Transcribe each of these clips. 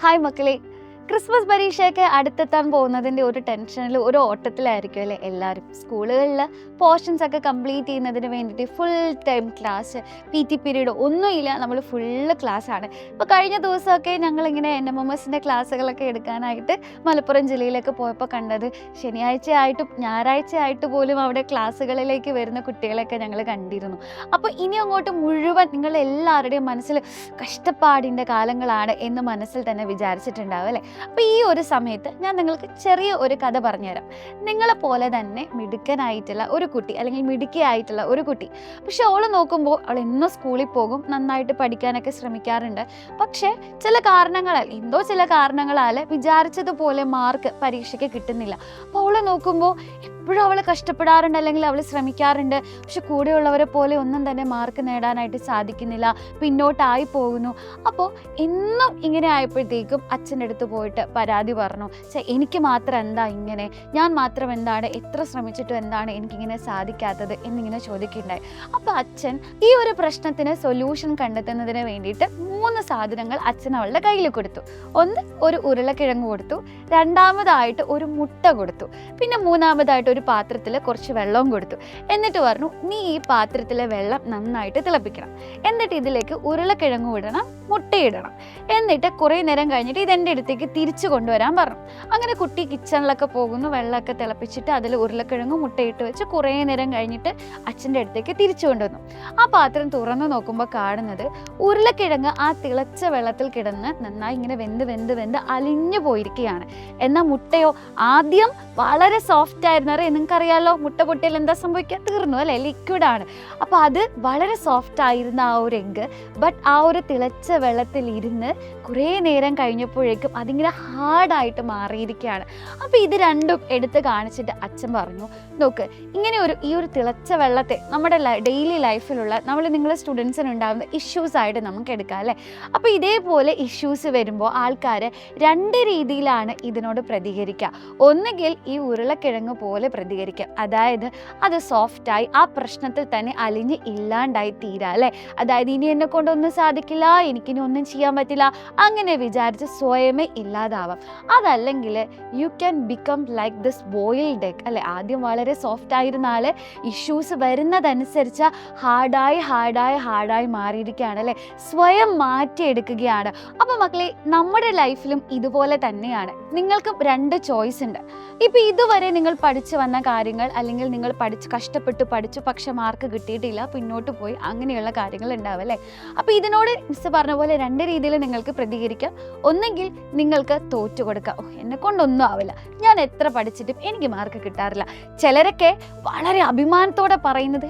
Hi മക്കളെ, Christmas പരീക്ഷയൊക്കെ അടുത്തെത്താൻ പോകുന്നതിൻ്റെ ഒരു ടെൻഷനിൽ ഒരു ഓട്ടത്തിലായിരിക്കും അല്ലേ എല്ലാവരും. സ്കൂളുകളിൽ പോർഷൻസ് ഒക്കെ കംപ്ലീറ്റ് ചെയ്യുന്നതിന് വേണ്ടിയിട്ട് full time class, PT period ഒന്നുമില്ല, നമ്മൾ ഫുള്ള് ക്ലാസ്സാണ്. ഇപ്പോൾ കഴിഞ്ഞ ദിവസമൊക്കെ ഞങ്ങളിങ്ങനെ NMMSൻ്റെ ക്ലാസ്സുകളൊക്കെ എടുക്കാനായിട്ട് മലപ്പുറം ജില്ലയിലേക്ക് പോയപ്പോൾ കണ്ടത് ശനിയാഴ്ച ആയിട്ടും ഞായറാഴ്ച ആയിട്ട് പോലും അവിടെ ക്ലാസ്സുകളിലേക്ക് വരുന്ന കുട്ടികളെയൊക്കെ ഞങ്ങൾ കണ്ടിരുന്നു. അപ്പോൾ ഇനി അങ്ങോട്ട് മുഴുവൻ നിങ്ങളെല്ലാവരുടെയും മനസ്സിൽ കഷ്ടപ്പാടിൻ്റെ കാലങ്ങളാണ് എന്ന് മനസ്സിൽ തന്നെ വിചാരിച്ചിട്ടുണ്ടാവും അല്ലേ. അപ്പോൾ ഈ ഒരു സമയത്ത് ഞാൻ നിങ്ങൾക്ക് ചെറിയ ഒരു കഥ പറഞ്ഞുതരാം. നിങ്ങളെപ്പോലെ തന്നെ മിടുക്കനായിട്ടുള്ള ഒരു കുട്ടി അല്ലെങ്കിൽ മിടുക്കിയായിട്ടുള്ള ഒരു കുട്ടി. പക്ഷെ അവൾ നോക്കുമ്പോൾ അവൾ എന്നും സ്കൂളിൽ പോകും, നന്നായിട്ട് പഠിക്കാനൊക്കെ ശ്രമിക്കാറുണ്ട്. പക്ഷേ ചില കാരണങ്ങളാൽ വിചാരിച്ചതുപോലെ മാർക്ക് പരീക്ഷയ്ക്ക് കിട്ടുന്നില്ല. അപ്പോൾ അവൾ നോക്കുമ്പോൾ എപ്പോഴും അവൾ കഷ്ടപ്പെടാറുണ്ട് അല്ലെങ്കിൽ അവൾ ശ്രമിക്കാറുണ്ട്. പക്ഷെ കൂടെയുള്ളവരെ പോലെ ഒന്നും തന്നെ മാർക്ക് നേടാനായിട്ട് സാധിക്കുന്നില്ല, പിന്നോട്ടായി പോകുന്നു. അപ്പോൾ എന്നും ഇങ്ങനെ ആയപ്പോഴത്തേക്കും അച്ഛൻ്റെ അടുത്ത് പോയിട്ട് പരാതി പറഞ്ഞു, എനിക്ക് മാത്രം എന്താ ഇങ്ങനെ, ഞാൻ മാത്രം എന്താണ്, എത്ര ശ്രമിച്ചിട്ടും എന്താണ് എനിക്കിങ്ങനെ സാധിക്കാത്തത് എന്നിങ്ങനെ ചോദിക്കുകയുണ്ടായി. അപ്പോൾ അച്ഛൻ ഈ ഒരു പ്രശ്നത്തിന് സൊല്യൂഷൻ കണ്ടെത്തുന്നതിന് വേണ്ടിയിട്ട് 3 സാധനങ്ങൾ അച്ഛൻ അവളുടെ കയ്യിൽ കൊടുത്തു. ഒന്ന്, ഒരു ഉരുളക്കിഴങ്ങ് കൊടുത്തു. രണ്ടാമതായിട്ട് ഒരു മുട്ട കൊടുത്തു. പിന്നെ മൂന്നാമതായിട്ട് ഒരു പാത്രത്തിൽ കുറച്ച് വെള്ളവും കൊടുത്തു. എന്നിട്ട് പറഞ്ഞു, നീ ഈ പാത്രത്തിലെ വെള്ളം നന്നായിട്ട് തിളപ്പിക്കണം, എന്നിട്ട് ഇതിലേക്ക് ഉരുളക്കിഴങ്ങ് ഇടണം, മുട്ടയിടണം, എന്നിട്ട് കുറേ നേരം കഴിഞ്ഞിട്ട് ഇതെൻ്റെ അടുത്തേക്ക് തിരിച്ചു കൊണ്ടുവരാൻ പറഞ്ഞു. അങ്ങനെ കുട്ടി കിച്ചണിലൊക്കെ പോകുന്നു, വെള്ളമൊക്കെ തിളപ്പിച്ചിട്ട് അതിൽ ഉരുളക്കിഴങ്ങ് മുട്ടയിട്ട് വെച്ച് കുറേ നേരം കഴിഞ്ഞിട്ട് അച്ഛൻ്റെ അടുത്തേക്ക് തിരിച്ചു കൊണ്ടുവന്നു. ആ പാത്രം തുറന്നു നോക്കുമ്പോൾ കാണുന്നത് ഉരുളക്കിഴങ്ങ് ആ തിളച്ച വെള്ളത്തിൽ കിടന്ന് നന്നായി ഇങ്ങനെ വെന്ത് അലിഞ്ഞു പോയിരിക്കുകയാണ്. എന്നാൽ മുട്ടയോ ആദ്യം വളരെ സോഫ്റ്റ് ആയിരുന്നു. നിങ്ങൾക്കറിയാലോ, മുട്ട പൊട്ടിയാൽ എന്താ സംഭവിക്കുക, തീർന്നു അല്ലേ, ലിക്വിഡാണ്. അപ്പോൾ അത് വളരെ സോഫ്റ്റ് ആയിരുന്ന ആ ഒരു എഗ്ഗ്, ബട്ട് ആ ഒരു തിളച്ച വെള്ളത്തിൽ ഇരുന്ന് കുറേ നേരം കഴിഞ്ഞപ്പോഴേക്കും അതിങ്ങനെ ഹാർഡായിട്ട് മാറിയിരിക്കുകയാണ്. അപ്പോൾ ഇത് രണ്ടും എടുത്ത് കാണിച്ചിട്ട് അച്ഛൻ പറഞ്ഞു, നോക്ക്, ഇങ്ങനെ ഈ ഒരു തിളച്ച വെള്ളത്തെ നമ്മുടെ ഡെയിലി ലൈഫിലുള്ള നിങ്ങളെ സ്റ്റുഡൻസിന് ഉണ്ടാകുന്ന ഇഷ്യൂസ് ആയിട്ട് നമുക്ക് എടുക്കാം അല്ലേ. അപ്പോൾ ഇതേപോലെ ഇഷ്യൂസ് വരുമ്പോൾ ആൾക്കാർ 2 രീതിയിലാണ് ഇതിനോട് പ്രതികരിക്കുക. ഒന്നുകിൽ ഈ ഉരുളക്കിഴങ്ങ് പോലെ പ്രതികരിക്കുക, അതായത് അത് സോഫ്റ്റായി ആ പ്രശ്നത്തിൽ തന്നെ അലിഞ്ഞ് ഇല്ലാണ്ടായി തീരാ അല്ലേ. അതായത് ഇനി എന്നെ കൊണ്ടൊന്നും സാധിക്കില്ല, എനിക്കിനി ഒന്നും ചെയ്യാൻ പറ്റില്ല, അങ്ങനെ വിചാരിച്ച് സ്വയമേ ഇല്ലാതാവാം. അതല്ലെങ്കിൽ you can become like this boiled egg അല്ലേ. ആദ്യം വളരെ സോഫ്റ്റ് ആയിരുന്നാൽ ഇഷ്യൂസ് വരുന്നതനുസരിച്ച് ഹാർഡായി മാറിയിരിക്കുകയാണ് അല്ലേ, സ്വയം മാറ്റിയെടുക്കുകയാണ്. അപ്പോൾ മക്കളെ, നമ്മുടെ ലൈഫിലും ഇതുപോലെ തന്നെയാണ്. നിങ്ങൾക്കും 2 ചോയ്സ് ഉണ്ട്. ഇപ്പോൾ ഇതുവരെ നിങ്ങൾ പഠിച്ചു വന്ന കാര്യങ്ങൾ, അല്ലെങ്കിൽ നിങ്ങൾ കഷ്ടപ്പെട്ട് പഠിച്ചു പക്ഷെ മാർക്ക് കിട്ടിയിട്ടില്ല, പിന്നോട്ട് പോയി, അങ്ങനെയുള്ള കാര്യങ്ങൾ ഉണ്ടാവും അല്ലേ. അപ്പോൾ ഇതിനോട് മിസ് പറഞ്ഞ പോലെ 2 രീതിയിൽ നിങ്ങൾക്ക് പ്രതികരിക്കാം. ഒന്നെങ്കിൽ നിങ്ങൾക്ക് തോറ്റു കൊടുക്കാം, എന്നെ കൊണ്ടൊന്നും ആവില്ല, ഞാൻ എത്ര പഠിച്ചിട്ടും എനിക്ക് മാർക്ക് കിട്ടാറില്ല. ചിലരൊക്കെ വളരെ അഭിമാനത്തോടെ പറയുന്നത്,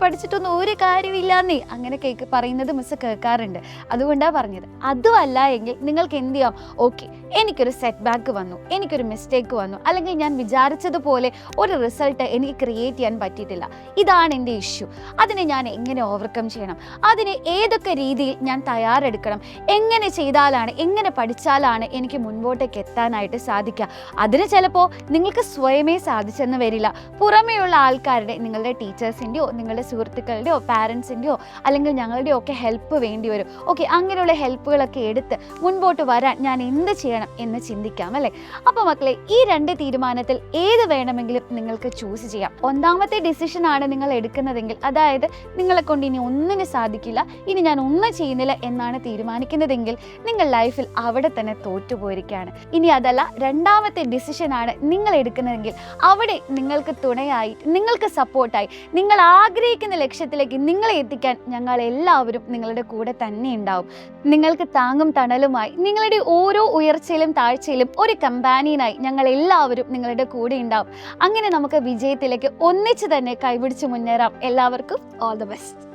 പഠിച്ചിട്ടൊന്നും ഒരു കാര്യമില്ലാന്നേ, അങ്ങനെ പറയുന്നത് മിസ് കേൾക്കാറുണ്ട്. അതുകൊണ്ടാണ് പറഞ്ഞത്. അതുമല്ല എങ്കിൽ നിങ്ങൾക്ക് എന്ത് ചെയ്യാം, ഓക്കെ, എനിക്കൊരു സെറ്റ് ബാക്ക് വന്നു, എനിക്കൊരു മിസ്റ്റേക്ക് വന്നു, അല്ലെങ്കിൽ ഞാൻ വിചാരിച്ചതുപോലെ ഒരു റിസൾട്ട് എനിക്ക് ക്രിയേറ്റ് ചെയ്യാൻ പറ്റിയിട്ടില്ല, ഇതാണ് എൻ്റെ ഇഷ്യൂ, അതിനെ ഞാൻ എങ്ങനെ ഓവർകം ചെയ്യണം, അതിന് ഏതൊക്കെ രീതിയിൽ ഞാൻ തയ്യാറെടുക്കണം, എങ്ങനെ ചെയ്താലാണ്, എങ്ങനെ പഠിച്ചാലാണ് എനിക്ക് മുൻപോട്ടേക്ക് എത്താനായിട്ട് സാധിക്കുക. അതിന് ചിലപ്പോൾ നിങ്ങൾക്ക് സ്വയമേ സാധിച്ചെന്ന് വരില്ല, പുറമേയുള്ള ആൾക്കാരുടെ, നിങ്ങളുടെ ടീച്ചേഴ്സിൻ്റെയോ നിങ്ങളുടെ സുഹൃത്തുക്കളുടെയോ പാരൻസിൻ്റെയോ അല്ലെങ്കിൽ ഞങ്ങളുടെയോ ഒക്കെ ഹെൽപ്പ് വേണ്ടി വരും. ഓക്കെ, അങ്ങനെയുള്ള ഹെൽപ്പുകളൊക്കെ എടുത്ത് മുൻപോട്ട് വരാൻ ഞാൻ എന്ത് ചെയ്യണം എന്ന് ചിന്തിക്കാം അല്ലേ. അപ്പോൾ മക്കളെ, ഈ 2 തീരുമാനത്തിൽ ഏത് വേണമെങ്കിലും നിങ്ങൾക്ക് ചൂസ് ചെയ്യാം. ഒന്നാമത്തെ ഡിസിഷനാണ് നിങ്ങൾ എടുക്കുന്നതെങ്കിൽ, അതായത് നിങ്ങളെ കൊണ്ട് ഇനി ഒന്നിനും സാധിക്കില്ല, ഇനി ഞാൻ ഒന്നും ചെയ്യുന്നില്ല എന്നാണ് തീരുമാനിക്കുന്നതെങ്കിൽ നിങ്ങൾ ലൈഫിൽ അവിടെ തന്നെ തോറ്റുപോയിരിക്കുകയാണ്. ഇനി അതല്ല, രണ്ടാമത്തെ ഡിസിഷനാണ് നിങ്ങൾ എടുക്കുന്നതെങ്കിൽ, അവിടെ നിങ്ങൾക്ക് തുണയായി, നിങ്ങൾക്ക് സപ്പോർട്ടായി, നിങ്ങൾ ആഗ്രഹിക്കുന്ന ലക്ഷ്യത്തിലേക്ക് നിങ്ങളെ എത്തിക്കാൻ ഞങ്ങൾ എല്ലാവരും നിങ്ങളുടെ കൂടെ തന്നെ ഉണ്ടാവും. നിങ്ങൾക്ക് താങ്ങും തണലുമായി, നിങ്ങളുടെ ഓരോ ഉയർച്ചയിലും താഴ്ചയിലും ഒരു കമ്പാനിയനായി ഞങ്ങൾ എല്ലാവരും നിങ്ങളുടെ കൂടെ ഉണ്ടാവും. അങ്ങനെ നമുക്ക് വിജയത്തിലേക്ക് ഒന്നിച്ച് തന്നെ കൈപിടിച്ച് മുന്നേറാം. എല്ലാവർക്കും ഓൾ ദ ബെസ്റ്റ്.